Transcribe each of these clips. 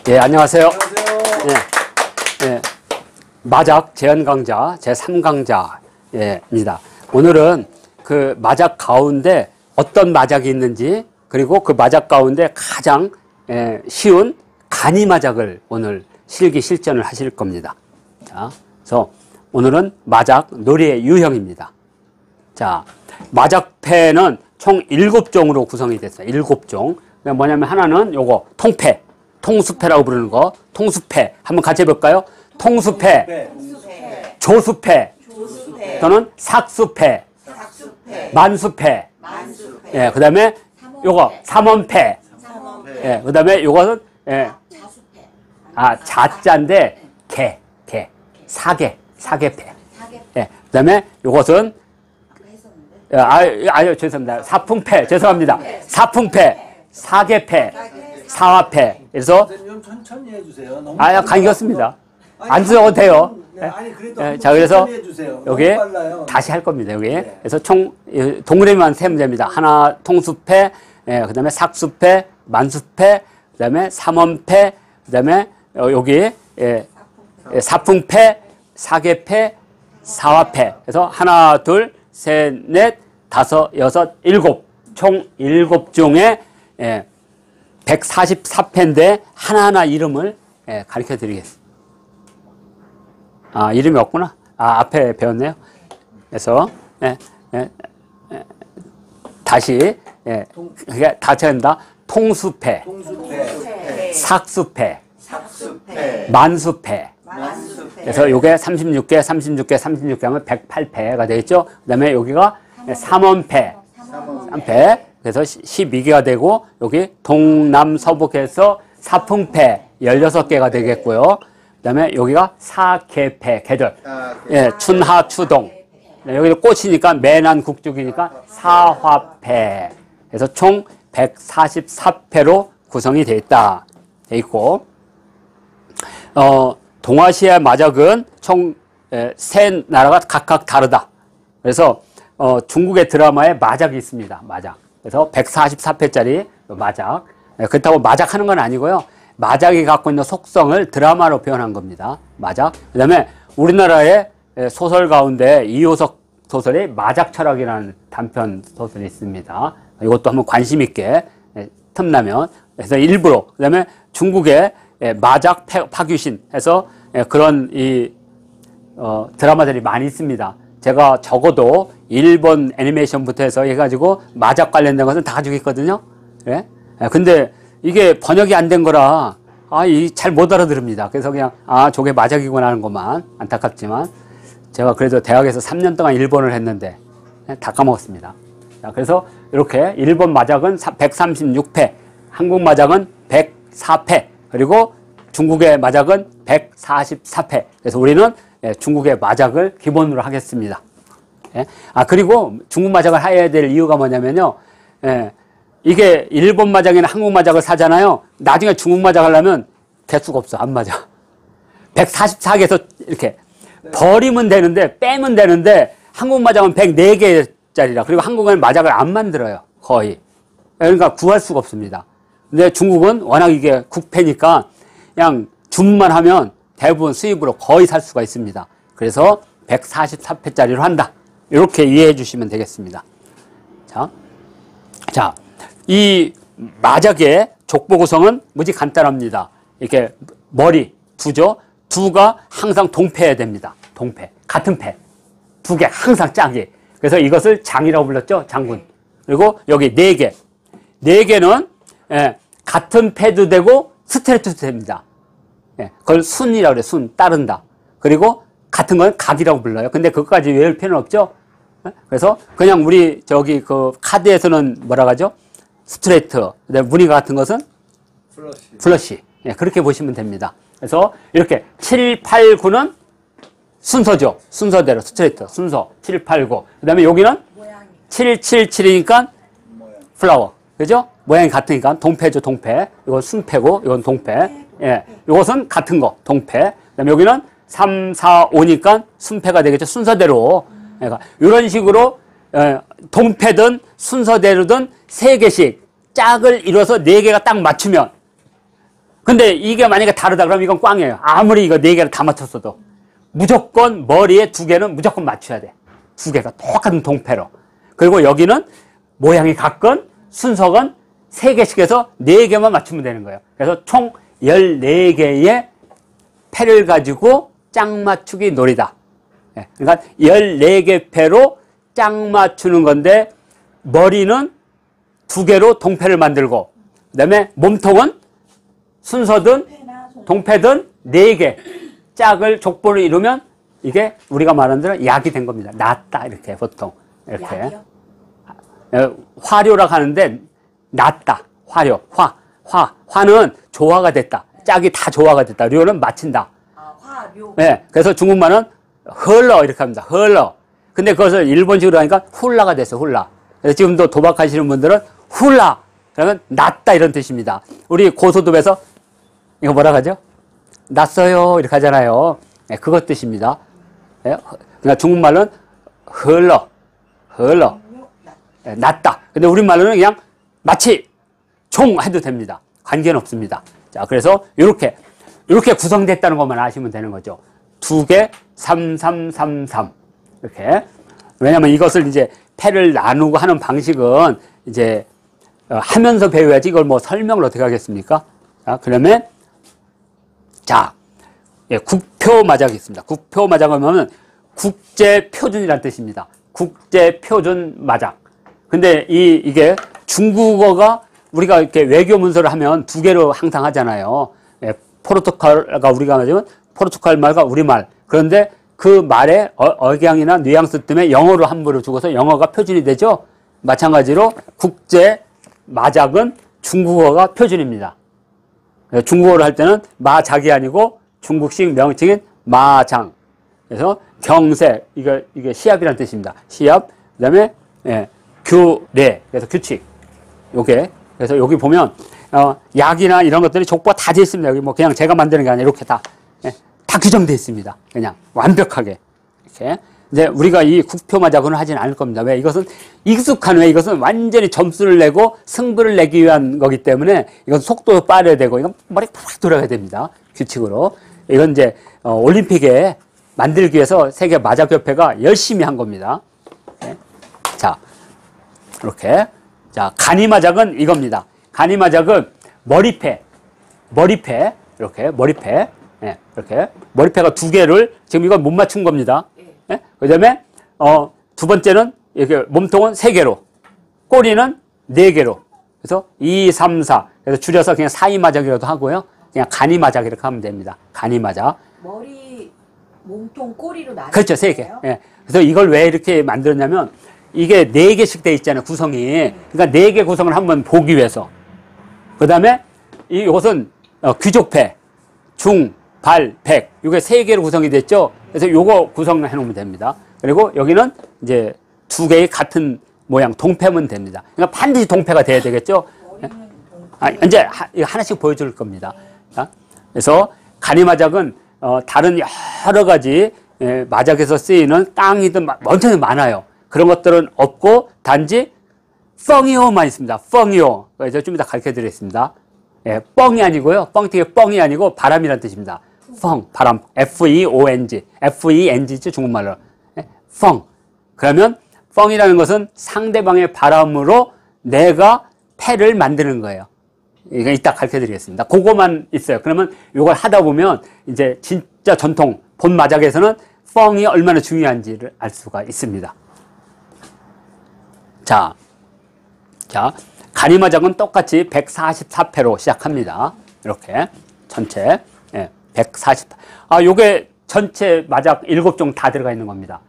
예, 안녕하세요. 안녕하세요. 예, 마작 재현 강좌 제3강좌입니다. 오늘은 그 마작 가운데 어떤 마작이 있는지, 그리고 그 마작 가운데 가장 쉬운 간이 마작을 오늘 실기 실전을 하실 겁니다. 자, 그래서 오늘은 마작 놀이의 유형입니다. 자, 마작패는 총 7종으로 구성이 됐어요. 7종. 뭐냐면 하나는 요거 통패, 통수패라고 부르는 거, 통수패. 한번 같이 해볼까요? 통수패, 조수패, 또는 삭수패, 만수패. 예, 그 다음에 요거 삼원패. 예, 그 다음에 요것은 자자인데 사계패. 예, 그 다음에 요것은 아유, 죄송합니다. 사풍패, 죄송합니다. 사풍패, 사계패, 사화패. 그래서 좀 천천히 해주세요. 너무 감겼습니다. 안 써도 돼요. 네, 아니 그래도 자, 그래서 해주세요. 여기 다시 할 겁니다. 여기. 그래서 총 동그라미만 세면 됩니다. 하나 통수패, 그다음에 삭수패, 만수패, 그다음에 삼원패, 그다음에 여기 사풍패, 사계패, 사화패. 그래서 하나, 둘, 셋, 넷, 다섯, 여섯, 일곱. 총 7종의 144패인데 하나하나 이름을 가르쳐 드리겠습니다. 이름이 없구나. 앞에 배웠네요. 그래서 다시 다시 한다. 통수패, 삭수패, 만수패. 그래서 요게 36개 하면 108패가 되겠죠. 그 다음에 여기가 삼원패, 3패. 그래서 12개가 되고, 여기 동남서북해서 사풍패 16개가 되겠고요. 그 다음에 여기가 사계패, 계절. 춘하, 추동. 여기도 꽃이니까 매난 국죽이니까 사화패. 그래서 총 144패로 구성이 되어 있다. 돼 있고, 동아시아 마작은 총 3나라가 각각 다르다. 그래서 중국의 드라마에 마작이 있습니다. 마작. 그래서 144패짜리 마작. 그렇다고 마작하는 건 아니고요. 마작이 갖고 있는 속성을 드라마로 표현한 겁니다. 마작. 그 다음에 우리나라의 소설 가운데 이효석 소설이 마작철학이라는 단편 소설이 있습니다. 이것도 한번 관심 있게 틈나면. 그래서 일부러. 그 다음에 중국의 마작 파규신 해서 그런 드라마들이 많이 있습니다. 제가 적어도 일본 애니메이션부터 해서 해가지고 마작 관련된 것은 다 가지고 있거든요. 예? 근데 이게 번역이 안 된 거라, 잘 못 알아들습니다. 그래서 그냥, 저게 마작이구나 하는 것만, 안타깝지만, 제가 그래도 대학에서 3년 동안 일본을 했는데, 다 까먹었습니다. 자, 그래서 이렇게 일본 마작은 136패, 한국 마작은 104패, 그리고 중국의 마작은 144패. 그래서 우리는 중국의 마작을 기본으로 하겠습니다. 그리고 중국 마작을 해야 될 이유가 뭐냐면요. 이게 일본 마작이나 한국 마작을 사잖아요. 나중에 중국 마작 하려면 개수가 없어. 안 맞아. 144개에서 이렇게 버리면 되는데, 빼면 되는데, 한국 마작은 104개짜리라. 그리고 한국은 마작을 안 만들어요. 거의. 그러니까 구할 수가 없습니다. 근데 중국은 워낙 이게 국패니까 그냥 주문만 하면 대부분 수입으로 거의 살 수가 있습니다. 그래서 144패짜리로 한다. 이렇게 이해해 주시면 되겠습니다. 자, 이 마작의 족보 구성은 무지 간단합니다. 이렇게 머리 두죠. 두가 항상 동패해야 됩니다. 동패. 같은 패. 2개 항상 짝이. 그래서 이것을 장이라고 불렀죠. 장군. 그리고 여기 4개. 4개는 같은 패도 되고 스트레이트도 됩니다. 그걸 순이라고 그래요. 순. 따른다. 그리고 같은 건 각이라고 불러요. 근데 그것까지 외울 필요는 없죠. 그래서 그냥 우리 그 카드에서는 뭐라고 하죠? 스트레이트. 그다음에 무늬가 같은 것은 플러시. 그렇게 보시면 됩니다. 그래서 이렇게 7, 8, 9는 순서죠. 순서대로 스트레이트. 순서. 7, 8, 9. 그다음에 여기는 7, 7, 7이니까 플라워. 그죠? 모양이 같으니까 동패죠. 동패. 이건 순패고 이건 동패. 이것은 같은 거. 동패. 그다음에 여기는 3, 4, 5니까 순패가 되겠죠. 순서대로. 그러니까 이런 식으로 동패든 순서대로든 3개씩 짝을 이뤄서 4개가 딱 맞추면 근데 이게 만약에 다르다 그러면 이건 꽝이에요. 아무리 이거 4개를 다 맞췄어도. 무조건 머리에 2개는 무조건 맞춰야 돼. 2개가 똑같은 동패로. 그리고 여기는 모양이 같건 순서건 3개씩 해서 4개만 맞추면 되는 거예요. 그래서 총 14개의 패를 가지고 짝 맞추기 놀이다. 그러니까 14개 패로 짝 맞추는 건데 머리는 2개로 동패를 만들고 그다음에 몸통은 순서든 동패든 4개 짝을 족보를 이루면 이게 우리가 말하는 대로 약이 된 겁니다. 낫다 이렇게 보통 이렇게 약이요? 화료라고 하는데 낫다 화료 화는 조화가 됐다. 짝이 다 조화가 됐다. 료는 맞춘다. 아, 화료. 네, 그래서 중국말은 헐러 이렇게 합니다. 헐러. 근데 그것을 일본식으로 하니까 훌라가 됐어요. 훌라. 그래서 지금도 도박하시는 분들은 훌라 그러면 낫다 이런 뜻입니다. 우리 고소득에서 이거 뭐라 하죠? 났어요 이렇게 하잖아요. 네, 그것 뜻입니다. 네, 그러니까 중국말로는 헐러 네, 낫다. 근데 우리말로는 그냥 마치 종 해도 됩니다. 관계는 없습니다. 자, 그래서 이렇게 구성됐다는 것만 아시면 되는 거죠. 2개 3, 3, 3, 3 이렇게. 왜냐면 이것을 이제 패를 나누고 하는 방식은 이제 하면서 배워야지 이걸 뭐 설명을 어떻게 하겠습니까? 자, 그러면 자, 예, 국표 마작이 있습니다. 국표 마작은 국제 표준이라는 뜻입니다. 국제 표준 마작. 근데 이게 중국어가 우리가 이렇게 외교 문서를 하면 2개로 항상 하잖아요. 예, 포르투갈가 우리가 말하면 포르투갈 말과 우리말. 그런데 그 말의 억양이나 뉘앙스 때문에 영어로 함부로 죽어서 영어가 표준이 되죠. 마찬가지로 국제 마작은 중국어가 표준입니다. 중국어를 할 때는 마작이 아니고 중국식 명칭인 마장. 그래서 경색 이게 시합이라는 뜻입니다. 시합. 그다음에 예, 규례. 그래서 규칙. 요게. 그래서 여기 보면 약이나 이런 것들이 족보가 다 돼 있습니다. 여기 뭐 그냥 제가 만드는 게 아니라 이렇게 다 규정되어 있습니다. 그냥 완벽하게. 이렇게. 이제 우리가 이 국표 마작은 하지는 않을 겁니다. 왜? 이것은 익숙한 왜 이것은 완전히 점수를 내고 승부를 내기 위한 거기 때문에 이건 속도 빠르야 되고 이건 머리 팍 돌아가야 됩니다. 규칙으로. 이건 이제 올림픽에 만들기 위해서 세계 마작협회가 열심히 한 겁니다. 네. 자, 이렇게. 자, 간이마작은 이겁니다. 간이마작은 머리패, 이렇게, 머리패. 예, 이렇게. 머리패가 2개를, 지금 이건 못 맞춘 겁니다. 예? 그 다음에, 두 번째는, 이렇게, 몸통은 3개로, 꼬리는 4개로. 그래서 2, 3, 4. 그래서 줄여서 그냥 사이마작이라도 하고요. 그냥 간이마작 이렇게 하면 됩니다. 간이마작. 머리, 몸통, 꼬리로 나뉘는 그렇죠, 3개. 예. 그래서 이걸 왜 이렇게 만들었냐면, 이게 4개씩 돼 있잖아요, 구성이. 그러니까 4개 구성을 한번 보기 위해서. 그 다음에, 이것은, 귀족패, 중, 발, 백. 이게 3개로 구성이 됐죠? 그래서 요거 구성해 놓으면 됩니다. 그리고 여기는 이제 2개의 같은 모양, 동패면 됩니다. 그러니까 반드시 동패가 돼야 되겠죠? 이제 하나씩 보여줄 겁니다. 자, 그래서 간이마작은, 다른 여러 가지, 마작에서 쓰이는 깡이든 엄청 많아요. 그런 것들은 없고 단지 펑이오만 있습니다. 펑이오. 그래서 좀 이따 가르쳐 드리겠습니다. 예, 뻥이 아니고요. 뻥튀기 뻥이 아니고 바람이라는 뜻입니다. 펑, 바람. F-E-O-N-G. F-E-N-G죠, 중국말로. 예, 펑. 그러면 펑이라는 것은 상대방의 바람으로 내가 패를 만드는 거예요. 이거 이따 가르쳐 드리겠습니다. 그거만 있어요. 그러면 이걸 하다 보면 이제 진짜 전통 본 마작에서는 펑이 얼마나 중요한지를 알 수가 있습니다. 자, 간이마작은 똑같이 144패로 시작합니다. 이렇게, 전체, 예, 140. 요게 전체 마작 7종 다 들어가 있는 겁니다.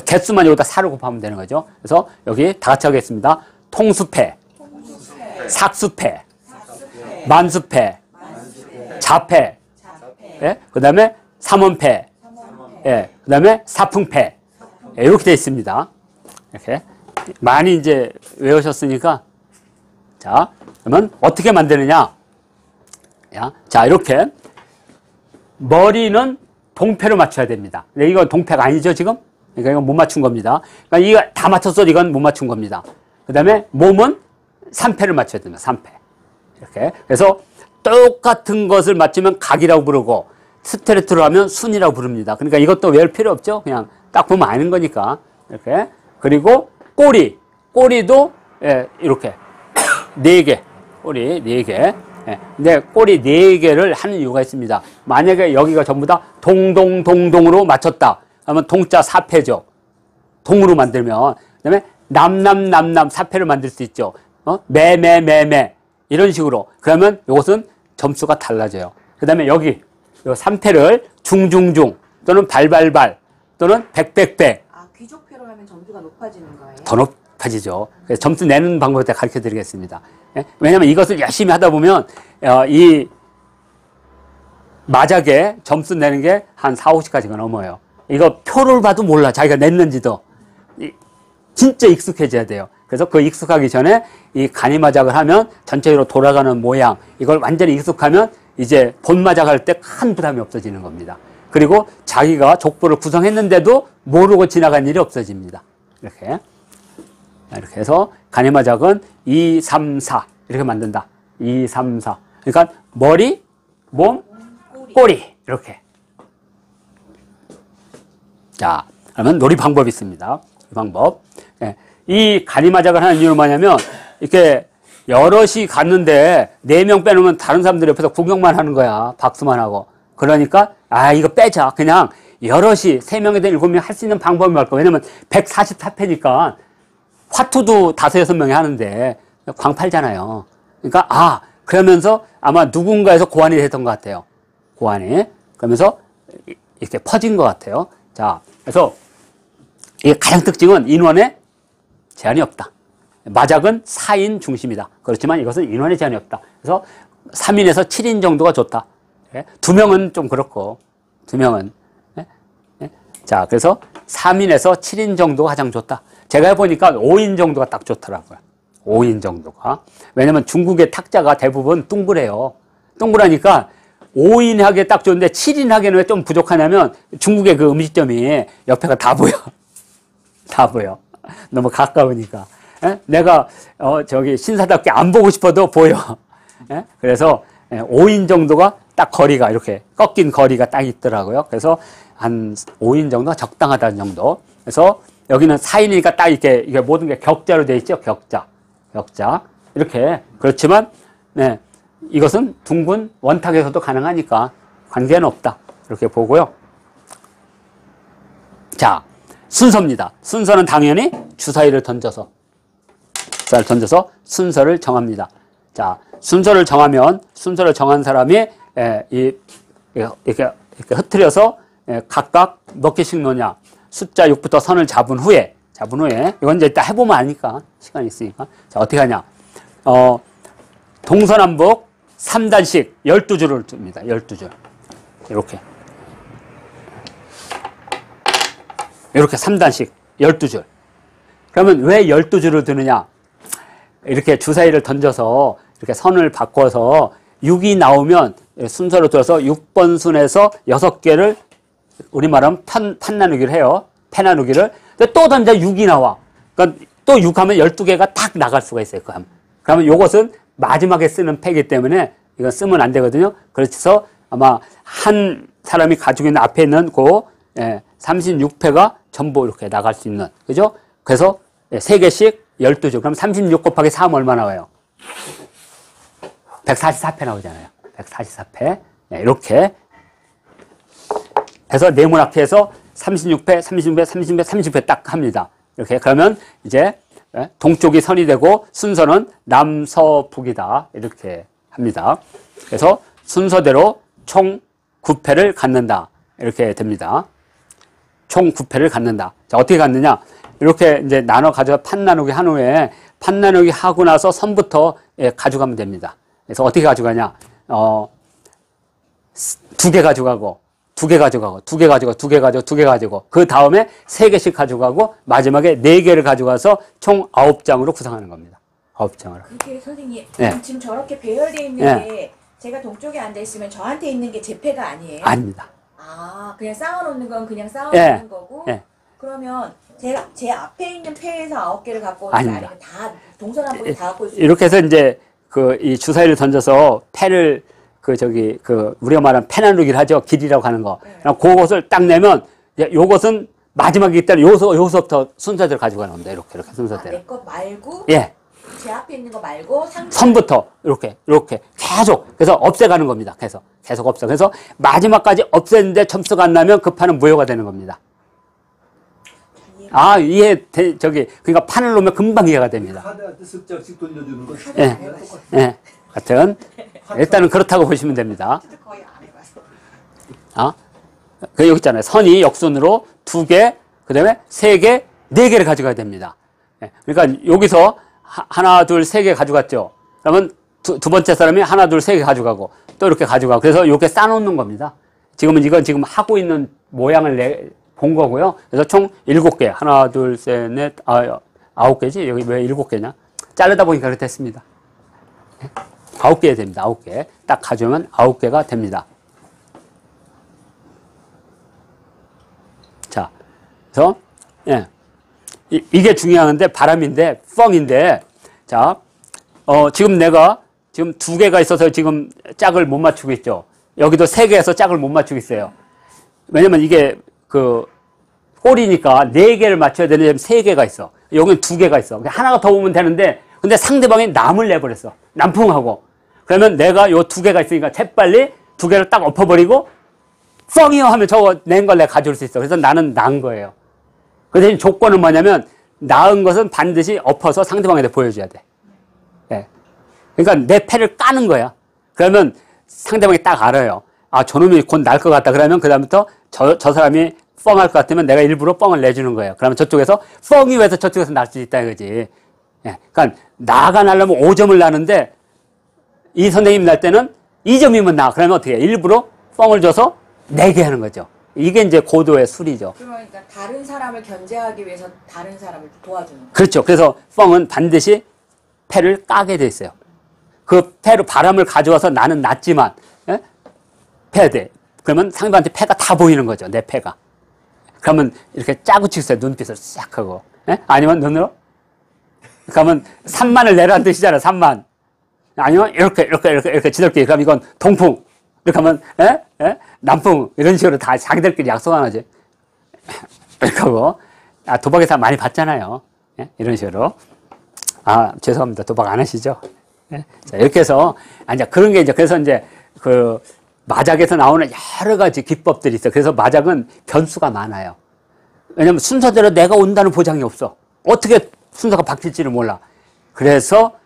개수만 여기다 4를 곱하면 되는 거죠. 그래서 여기 다 같이 하겠습니다. 통수패, 삭수패, 만수패, 자패, 예, 그 다음에 삼원패, 예, 그 다음에 사풍패, 예, 이렇게 되어 있습니다. 이렇게. 많이 이제 외우셨으니까. 자, 그러면 어떻게 만드느냐. 자, 이렇게. 머리는 동패로 맞춰야 됩니다. 근데 이건 동패가 아니죠, 지금? 그러니까 이건 못 맞춘 겁니다. 그러니까 이거 다 맞췄어, 이건 못 맞춘 겁니다. 그 다음에 몸은 3패를 맞춰야 됩니다. 3패. 이렇게. 그래서 똑같은 것을 맞추면 각이라고 부르고 스트레이트로 하면 순이라고 부릅니다. 그러니까 이것도 외울 필요 없죠. 그냥 딱 보면 아는 거니까. 이렇게. 그리고 꼬리도 예, 이렇게 4개. 꼬리 4개. 예. 근데 꼬리 4개를 하는 이유가 있습니다. 만약에 여기가 전부 다 동동으로 맞췄다. 그러면 동자 4패죠. 동으로 만들면. 그다음에 남남 4패를 만들 수 있죠. 매매 이런 식으로. 그러면 이것은 점수가 달라져요. 그다음에 여기 요 3패를 중중중 또는 발발발 또는 백백백. 아, 귀족표로 하면 점수가 높아지는 거예요? 더 높아지죠. 그래서 점수 내는 방법을 가르쳐 드리겠습니다. 예? 왜냐하면 이것을 열심히 하다 보면 이 마작에 점수 내는 게 한 4, 50가지가 넘어요. 이거 표를 봐도 몰라. 자기가 냈는지도. 진짜 익숙해져야 돼요. 그래서 그 익숙하기 전에 이 간이마작을 하면 전체적으로 돌아가는 모양, 이걸 완전히 익숙하면 이제 본마작 할 때 큰 부담이 없어지는 겁니다. 그리고 자기가 족보를 구성했는데도 모르고 지나간 일이 없어집니다. 이렇게 해서 간이마작은 2, 3, 4 이렇게 만든다. 2, 3, 4. 그러니까 머리, 몸, 꼬리 이렇게. 자, 그러면 놀이 방법이 있습니다. 이 방법. 예. 이 가니마작을 하는 이유는 뭐냐면, 이렇게 여럿이 갔는데 4명 빼놓으면 다른 사람들 옆에서 구경만 하는 거야. 박수만 하고. 그러니까, 이거 빼자. 그냥 여럿이 3명이든 7명이 할 수 있는 방법이 말 거야. 왜냐면 144패니까 화투도 5, 6명이 하는데 광팔잖아요. 그러니까, 그러면서 아마 누군가에서 고안이 됐던 것 같아요. 고안이. 그러면서 이렇게 퍼진 것 같아요. 자, 그래서 이 가장 특징은 인원의 제한이 없다. 마작은 4인 중심이다. 그렇지만 이것은 인원의 제한이 없다. 그래서 3인에서 7인 정도가 좋다. 2명은 좀 그렇고, 2명은. 자, 그래서 3인에서 7인 정도가 가장 좋다. 제가 해보니까 5인 정도가 딱 좋더라고요. 5인 정도가. 왜냐면 중국의 탁자가 대부분 둥그래요. 동그라니까 5인 하기에 딱 좋은데 7인 하기에는 왜 좀 부족하냐면 중국의 그 음식점이 옆에가 다 보여. 다 보여. 너무 가까우니까. 내가 저기 신사답게 안 보고 싶어도 보여. 그래서 5인 정도가 딱 거리가 이렇게 꺾인 거리가 딱 있더라고요. 그래서 한 5인 정도가 적당하다는 정도. 그래서 여기는 4인이니까 딱 이게 모든 게 격자로 되어 있죠. 격자. 이렇게. 그렇지만 이것은 둥근 원탁에서도 가능하니까 관계는 없다. 이렇게 보고요. 자, 순서입니다. 순서는 당연히 주사위를 던져서 순서를 정합니다. 자, 순서를 정한 사람이 이렇게 흩트려서 각각 몇 개씩 놓냐. 숫자 6부터 선을 잡은 후에 이건 이제 이따 해보면 아니까 시간이 있으니까. 자, 어떻게 하냐. 동서남북 3단씩 12줄을 둡니다. 12줄. 이렇게 3단씩 12줄. 그러면 왜 12줄을 두느냐? 이렇게 주사위를 던져서 이렇게 선을 바꿔서 6이 나오면 순서로 들어서 6번 순에서 6개를 우리말하면 판 나누기를 해요. 패 나누기를. 또 던져 6이 나와. 그러니까 또 6 하면 12개가 딱 나갈 수가 있어요. 그러면 요것은 마지막에 쓰는 패이기 때문에 이건 쓰면 안 되거든요. 그래서 아마 한 사람이 가지고 있는 앞에 있는 36패가 전부 이렇게 나갈 수 있는. 그죠? 그래서 3개씩 12줄. 그럼 36 곱하기 4 하면 얼마 나와요? 144패 나오잖아요. 144패. 이렇게 해서 네모나게해서 36패, 36패, 36패, 30패 딱 합니다. 이렇게. 그러면 이제 동쪽이 선이 되고 순서는 남서북이다. 이렇게 합니다. 그래서 순서대로 총 9패를 갖는다. 이렇게 됩니다. 총 9패를 갖는다. 자, 어떻게 갖느냐? 이렇게 이제 나눠 가져가 판 나누기 한 후에 판 나누기 하고 나서 선부터 가져가면 됩니다. 그래서 어떻게 가져가냐? 2개 가져가고, 2개 가져가고, 2개 가져가고, 2개 가져가고, 2개 가지고, 그 다음에 3개씩 가져가고, 마지막에 4개를 가져가서 총 9장으로 구성하는 겁니다. 9장으로. 그게 선생님, 네. 지금 저렇게 배열되어 있는 게 제가 동쪽에 앉아있으면 저한테 있는 게 제 패가 아니에요? 아닙니다. 그냥 쌓아놓는 건 그냥 쌓아놓는 거고? 예. 그러면 제 앞에 있는 패에서 9개를 갖고 오는지 아닙니다. 아니면 다 동서남북이 다 갖고 있어요? 이렇게 해서 이제 이 주사위를 던져서 패를 우리가 말하는 패나누기를 하죠. 길이라고 하는 거. 그것을 딱 내면 요것은 마지막이기 때문에 요서부터 순서대로 가지고 가는 겁니다. 이렇게 순서대로. 내 것 말고 예. 제 앞에 있는 거 말고 선부터 이렇게 계속 그래서 없애가는 겁니다. 계속 없애. 그래서 마지막까지 없애는데 점수가 안 나면 그 판은 무효가 되는 겁니다. 그러니까 판을 놓으면 금방 이해가 됩니다. 카드한테 쓱짝씩 돌려주는 거. 예. 예. 하여튼 일단은 그렇다고 보시면 됩니다. 거의 안 해봐서. 여기 있잖아요. 선이 역순으로 2개, 그 다음에 3개, 4개를 가져가야 됩니다. 예. 그러니까 여기서 하나, 둘, 3개 가져갔죠. 그러면 두 번째 사람이 하나, 둘, 3개 가져가고 또 이렇게 가져가고 그래서 이렇게 쌓아놓는 겁니다. 이건 지금 하고 있는 모양을 본 거고요. 그래서 총 7개. 하나, 둘, 셋, 넷, 9개지? 여기 왜 7개냐? 자르다 보니까 그렇게 됐습니다. 9개 됩니다. 9개. 딱 가져오면 9개가 됩니다. 자, 그래서, 예. 이게 중요한데, 바람인데, 펑인데, 자, 지금 내가, 지금 2개가 있어서 지금 짝을 못 맞추고 있죠. 여기도 3개에서 짝을 못 맞추고 있어요. 왜냐면 이게, 꼴이니까 4개를 맞춰야 되는데 3개가 있어. 여기는 2개가 있어. 하나가 더 오면 되는데, 근데 상대방이 남을 내버렸어. 남풍하고. 그러면 내가 요 2개가 있으니까 재빨리 2개를 딱 엎어버리고, 펑이요 하면 저거 낸 걸 내가 가져올 수 있어. 그래서 나는 난 거예요. 그 대신 조건은 뭐냐면, 나은 것은 반드시 엎어서 상대방한테 보여줘야 돼. 네. 그러니까 내 패를 까는 거야. 그러면 상대방이 딱 알아요. 저놈이 곧 날 것 같다. 그러면 그다음부터 저 사람이 뻥할 것 같으면 내가 일부러 뻥을 내주는 거예요. 그러면 저쪽에서 뻥이 왜서 저쪽에서 날 수 있다 이거지. 예. 그러니까 나가 날려면 5점을 나는데 이 선생님이 날 때는 2점이면 나. 그러면 어떻게 해? 일부러 뻥을 줘서 내게 하는 거죠. 이게 이제 고도의 술이죠. 그러니까 다른 사람을 견제하기 위해서 다른 사람을 도와주는 거예요. 그렇죠. 그래서 뻥은 반드시 패를 까게 돼 있어요. 그 패로 바람을 가져와서 나는 낮지만 예? 패야 돼. 그러면 상대방한테 패가 다 보이는 거죠. 내 패가. 그러면 이렇게 짜고 치세요. 눈빛을 싹 하고. 예? 아니면 눈으로? 그러면 3만을 내라는 뜻이잖아. 3만. 아니면 이렇게 지들끼리. 그럼 이건 동풍. 이렇게 하면 남풍. 이런 식으로 다 자기들끼리 약속 안 하지. 이렇게 하고. 도박에서 많이 봤잖아요. 예? 이런 식으로. 죄송합니다. 도박 안 하시죠? 예? 자, 이렇게 해서, 이제 그런 게 그래서 이제 마작에서 나오는 여러 가지 기법들이 있어요. 그래서 마작은 변수가 많아요. 왜냐면 순서대로 내가 온다는 보장이 없어. 어떻게 순서가 바뀔지를 몰라. 그래서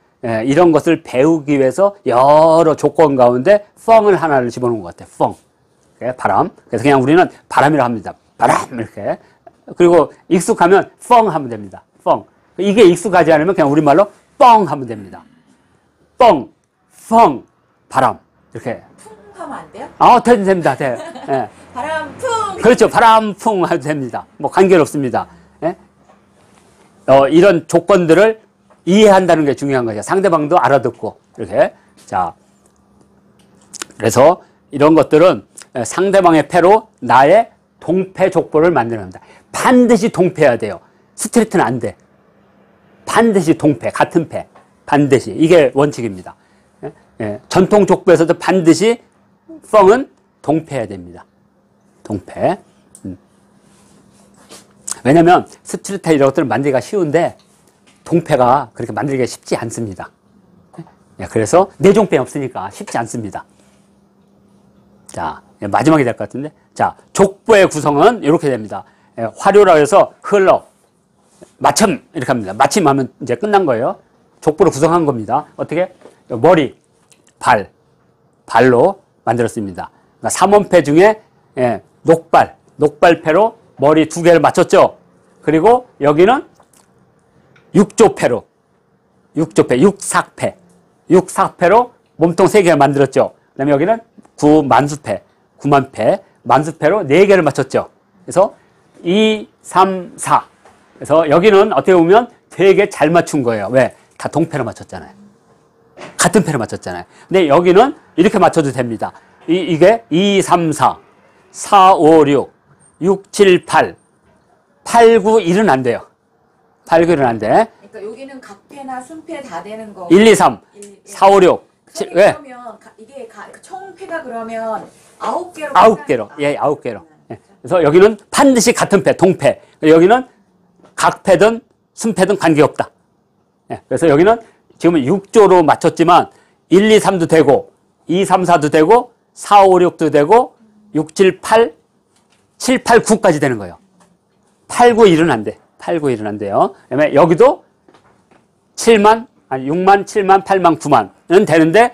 이런 것을 배우기 위해서 여러 조건 가운데 펑을 하나를 집어넣은 것 같아요. 펑. 바람. 그래서 그냥 우리는 바람이라고 합니다. 바람 이렇게. 그리고 익숙하면 펑 하면 됩니다. 펑. 이게 익숙하지 않으면 그냥 우리말로 뻥 하면 됩니다. 뻥, 펑, 바람. 이렇게. 하면 안 돼요? 됩니다. 돼. 예. 바람 풍! 그렇죠. 바람 풍 해도 됩니다. 뭐 관계없습니다. 예? 이런 조건들을 이해한다는 게 중요한 거죠. 상대방도 알아듣고 이렇게. 자, 그래서 이런 것들은 상대방의 패로 나의 동패 족보를 만들어냅니다. 반드시 동패해야 돼요. 스트레이트는 안 돼. 반드시 동패, 같은 패. 반드시. 이게 원칙입니다. 예. 전통 족보에서도 반드시 펑은 동패해야 됩니다. 동패. 왜냐면 스트레이트 이런 것들은 만들기가 쉬운데 동패가 그렇게 만들기가 쉽지 않습니다. 예. 그래서 내종패 없으니까 쉽지 않습니다. 자, 마지막이 될 것 같은데. 자, 족보의 구성은 이렇게 됩니다. 예. 화료라 해서 흘러. 마침 이렇게 합니다. 마침 하면 이제 끝난 거예요. 족보를 구성한 겁니다. 어떻게? 머리, 발로 만들었습니다. 그러니까 삼원패 중에 녹발패로 머리 2개를 맞췄죠. 그리고 여기는 육조패로 육삭패로 몸통 3개를 만들었죠. 그다음에 여기는 구만수패, 만수패로 4개를 맞췄죠. 그래서 2, 3, 4. 그래서 여기는 어떻게 보면 되게 잘 맞춘 거예요. 왜? 다 동패로 맞췄잖아요. 같은 패로 맞췄잖아요. 근데 여기는 이렇게 맞춰도 됩니다. 이게 2, 3, 4, 4, 5, 6, 6, 7, 8, 8, 9, 1은 안 돼요. 8, 9, 1은 안 돼. 그러니까 여기는 각패나 순패 다 되는 거. 1, 2, 3, 4, 5, 6. 선생님, 왜? 그러면 이게 총패가 그러면 9개로. 9개로. 예, 9개로. 예. 그래서 여기는 반드시 같은 패, 동패. 여기는 각패든 순패든 관계없다. 예. 그래서 여기는 지금 6조로 맞췄지만 1, 2, 3도 되고 2, 3, 4도 되고 4, 5, 6도 되고 6, 7, 8, 7, 8, 9까지 되는 거예요. 8, 9, 1은 안 돼. 8, 9, 1은 안 돼요. 그다음에 여기도 6만, 7만, 8만, 9만은 되는데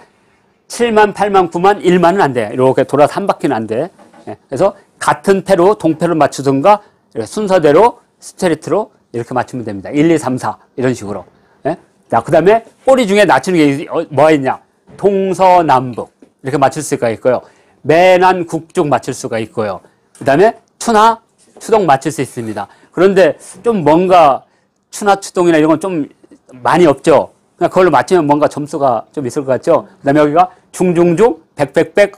7만, 8만, 9만, 1만은 안 돼. 이렇게 돌아서 한 바퀴는 안 돼. 예. 그래서 같은 패로 동패로 맞추든가 순서대로 스트레이트로 이렇게 맞추면 됩니다. 1, 2, 3, 4 이런 식으로. 예? 자, 그 다음에 꼬리 중에 낮추는 게 뭐가 있냐? 동서남북 이렇게 맞출 수가 있고요. 매난 국중 맞출 수가 있고요. 그 다음에 추나 추동 맞출 수 있습니다. 그런데 좀 뭔가 추나 추동이나 이런 건 좀 많이 없죠. 그냥 그걸로 맞추면 뭔가 점수가 좀 있을 것 같죠. 그 다음에 여기가 중중중 백백백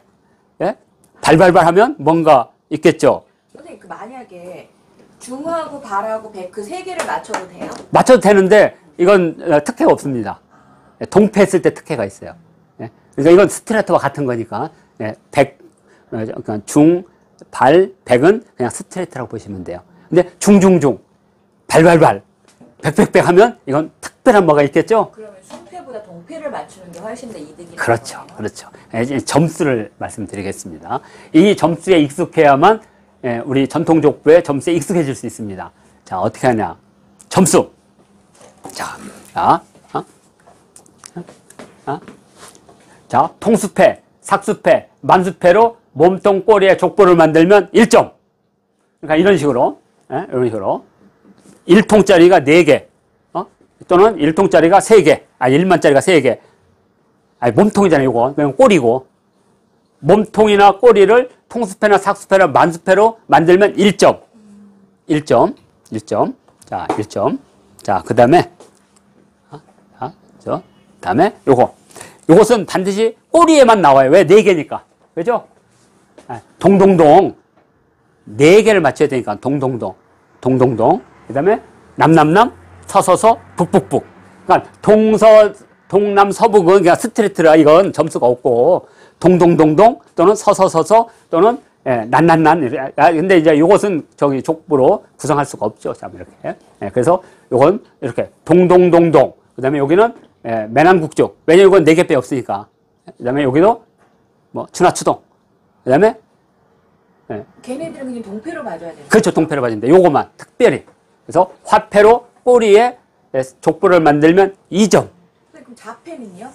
예? 발발발 하면 뭔가 있겠죠. 선생님 그 만약에 중하고 발하고 백 그 세 개를 맞춰도 돼요? 맞춰도 되는데 이건 특혜가 없습니다. 동패 했을 때 특혜가 있어요. 예? 그러니까 이건 스트레이트와 같은 거니까 백, 그러니까 중, 발, 백은 그냥 스트레이트라고 보시면 돼요. 근데 중중중, 발발발, 백백백 하면 이건 특별한 뭐가 있겠죠? 그러면 순패보다 동패를 맞추는 게 훨씬 더 이득이 그렇죠. 그렇죠. 이제 점수를 말씀드리겠습니다. 이 점수에 익숙해야만 우리 전통족보의 점수에 익숙해질 수 있습니다. 자, 어떻게 하냐. 점수. 자, 통수패, 삭수패, 만수패로 몸통 꼬리에 족보를 만들면 1점. 그러니까 이런 식으로, 이런 식으로. 1통짜리가 4개, 또는 1통짜리가 3개, 1만짜리가 3개. 몸통이잖아요, 이거. 그냥 꼬리고. 몸통이나 꼬리를 통수패나 삭수패나 만수패로 만들면 1점. 1점. 1점. 자, 1점. 자, 그 다음에, 다음에 요것은 반드시 꼬리에만 나와요. 왜? 4개니까. 그죠? 동동동. 4개를 맞춰야 되니까. 동동동. 동동동. 그 다음에 남남남, 서서서, 북북북. 그러니까 동남, 서북은 그냥 스트레이트라 이건 점수가 없고, 동동동동 또는 서서서서 또는 난난난. 근데 이제 요것은 저기 족보로 구성할 수가 없죠. 자, 이렇게. 그래서 요건 이렇게 동동동동. 그 다음에 여기는 매남국죽. 왜냐면 이건 4개 빼 없으니까. 그 다음에 여기도 뭐 추나추동. 그 다음에 걔네들은 그냥 동패로 맞아야 돼요. 그렇죠. 동패로 맞는데 요거만 특별히. 그래서 화패로 꼬리에 족보를 만들면 2점. 그럼 자패는요?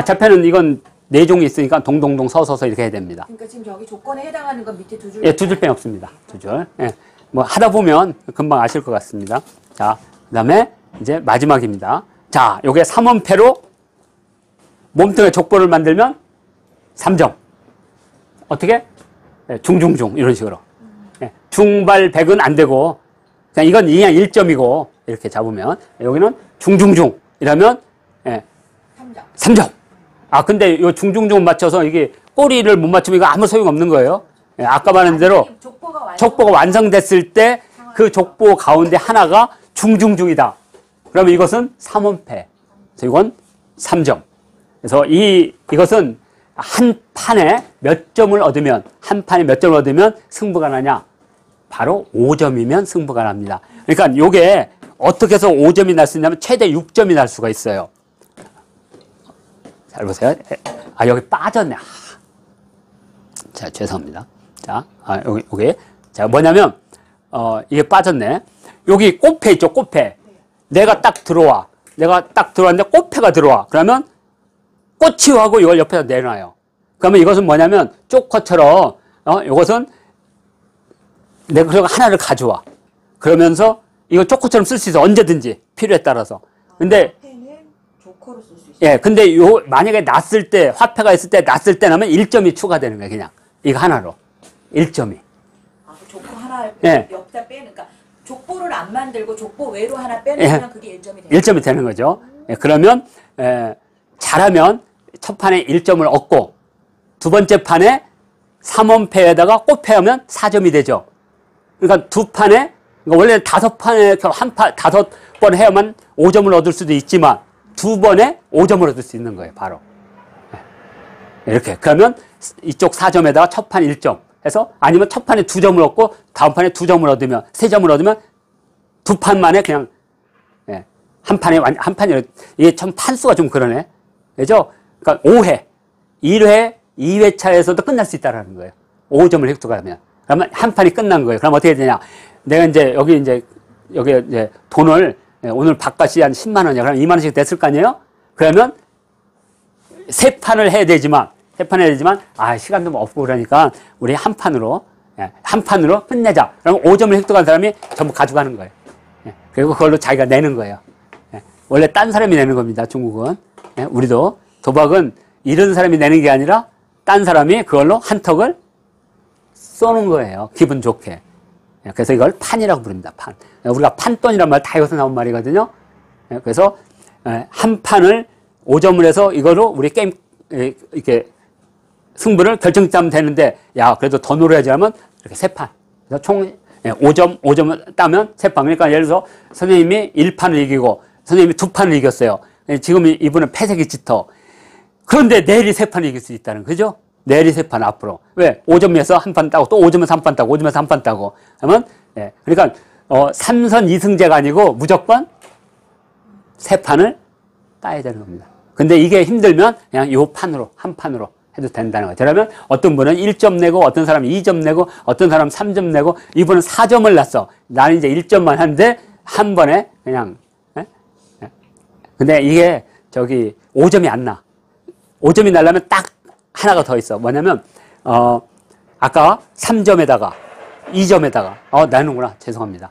자패는 이건 4종이 있으니까 동동동 서서서 이렇게 해야 됩니다. 그러니까 지금 저기 조건에 해당하는 건 밑에 2줄. 예, 2줄 빼 없습니다. 2줄. 예. 뭐 하다 보면 금방 아실 것 같습니다. 자, 그다음에 이제 마지막입니다. 자, 요게 3원패로 몸통에 족보를 만들면 3점. 어떻게? 중중중 이런 식으로. 중발 100은 안 되고 그냥 이건 그냥 1점이고 이렇게 잡으면 여기는 중중중 이러면 3점. 근데 요 중중중 맞춰서 이게 꼬리를 못 맞추면 이거 아무 소용 없는 거예요. 아까 말한 대로 족보가 완성됐을 때 그 족보 가운데 하나가 중중중이다. 그러면 이것은 3원패. 그래서 이건 3점. 그래서 이것은 한 판에 몇 점을 얻으면, 한 판에 몇 점을 얻으면 승부가 나냐? 바로 5점이면 승부가 납니다. 그러니까 요게 어떻게 해서 5점이 날 수 있냐면 최대 6점이 날 수가 있어요. 잘 보세요. 여기 빠졌네. 자, 죄송합니다. 자, 여기. 자, 뭐냐면, 이게 빠졌네. 여기 꽃패 있죠, 꽃패. 내가 딱 들어왔는데 꽃패가 들어와. 그러면 꽃이요 하고 이걸 옆에다 내놔요. 그러면 이것은 뭐냐면 쪼커처럼 이것은 내가 그리고 하나를 가져와. 그러면서 이거 쪼커처럼 쓸 수 있어. 언제든지 필요에 따라서. 근데 화폐는 조커로 쓸 수 있어요. 예, 근데 만약에 났을 때 화폐가 있을 때 났을 때 나면 1점이 추가되는 거야, 그냥. 이거 하나로. 1점이. 그 조커 하나 예. 옆다 빼는, 그러니까 족보를 안 만들고 족보 외로 하나 빼놓으면 그게 1점이 돼요. 1점이 되는 거죠. 그러면 잘하면 첫 판에 1점을 얻고 두 번째 판에 3원패에다가 꽃패하면 4점이 되죠. 그러니까 두 판에 그러니까 원래 5판에 다섯 번 해야만 5점을 얻을 수도 있지만 2번에 5점을 얻을 수 있는 거예요, 바로. 이렇게. 그러면 이쪽 4점에다가 첫 판 1점 해서 아니면 첫 판에 2점을 얻고 다음 판에 2점을 얻으면 3점을 얻으면 2판 만에 그냥 한 판에 이게 참 판수가 좀 그러네. 그죠? 그러니까 5회, 1회, 2회차에서도 끝날 수 있다라는 거예요. 5점을 획득하면. 그러면 한 판이 끝난 거예요. 그럼 어떻게 되냐? 내가 이제 여기 이제 돈을 오늘 밥값이 한 10만 원이야. 그럼 2만 원씩 됐을 거 아니에요? 그러면 3판을 해야 되지만 시간도 없고 그러니까 우리 한 판으로 끝내자. 그럼 5점을 획득한 사람이 전부 가져가는 거예요. 그리고 그걸로 자기가 내는 거예요. 원래 딴 사람이 내는 겁니다, 중국은. 우리도 도박은 이런 사람이 내는 게 아니라 딴 사람이 그걸로 한턱을 쏘는 거예요. 기분 좋게. 그래서 이걸 판이라고 부릅니다, 판. 우리가 판돈이란 말 다 여기서 나온 말이거든요. 그래서 한 판을 5점을 해서 이거로 우리 게임, 이렇게 승부를 결정하면 되는데, 야, 그래도 더 노려야지 하면 이렇게 3판. 그래서 총 5점을 따면 3판. 그러니까 예를 들어서 선생님이 1판을 이기고 선생님이 2판을 이겼어요. 지금 이분은 패색이 짙어. 그런데 내일이 3판을 이길 수 있다는 거죠? 내일이 3판 앞으로. 왜? 5점에서 한 판 따고 또 5점에서 한 판 따고 5점에서 한 판 따고 하면, 그러니까 3선 2승제가 아니고 무조건 3판을 따야 되는 겁니다. 근데 이게 힘들면 그냥 요 판으로, 한 판으로 해도 된다는 거죠. 그러면 어떤 분은 1점 내고 어떤 사람은 2점 내고 어떤 사람은 3점 내고 이분은 4점을 놨어. 나는 이제 1점만 하는데 한 번에 그냥. 근데 이게 5점이 안 나. 5점이 나려면 딱 하나가 더 있어. 뭐냐면 아까 3점에다가 2점에다가 나는구나. 죄송합니다.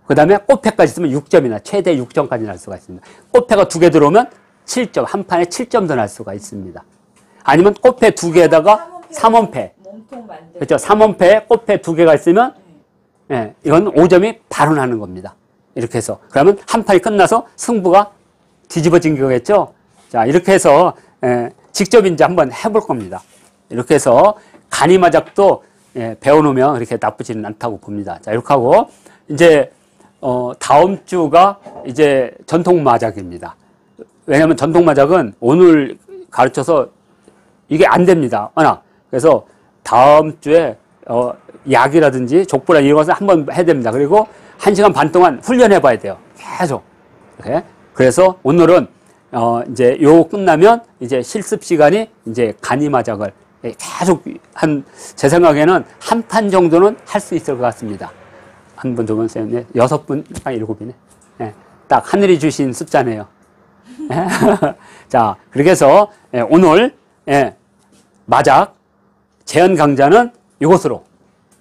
그 다음에 꽃패까지 있으면 6점이나 최대 6점까지 날 수가 있습니다. 꽃패가 2개 들어오면 7점, 한 판에 7점도 날 수가 있습니다. 아니면 꽃패 2개에다가 3원패. 그렇죠. 3원패에 꽃패 2개가 있으면 이건 5점이 바로 나는 겁니다. 이렇게 해서. 그러면 한 판이 끝나서 승부가 뒤집어진 거겠죠. 자, 이렇게 해서 직접 이제 한번 해볼 겁니다. 이렇게 해서 간이마작도 배워놓으면 그렇게 나쁘지는 않다고 봅니다. 자, 이렇게 하고 이제 다음 주가 이제 전통마작입니다. 왜냐하면 전통마작은 오늘 가르쳐서 이게 안 됩니다. 그래서 다음 주에 약이라든지 족보라 이런 것을 한번 해야 됩니다. 그리고 1시간 반 동안 훈련해 봐야 돼요. 계속. 이렇게. 그래서 오늘은 이제 요 끝나면 이제 실습 시간이 이제 간이마작을 계속 제 생각에는 한 판 정도는 할 수 있을 것 같습니다. 한 분, 두 분, 세 분, 넷, 6분, 7이네. 딱 하늘이 주신 숫자네요. 자, 그렇게 해서 오늘 마작 재현 강좌는 이것으로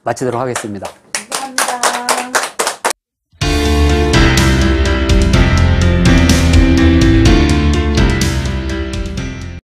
마치도록 하겠습니다.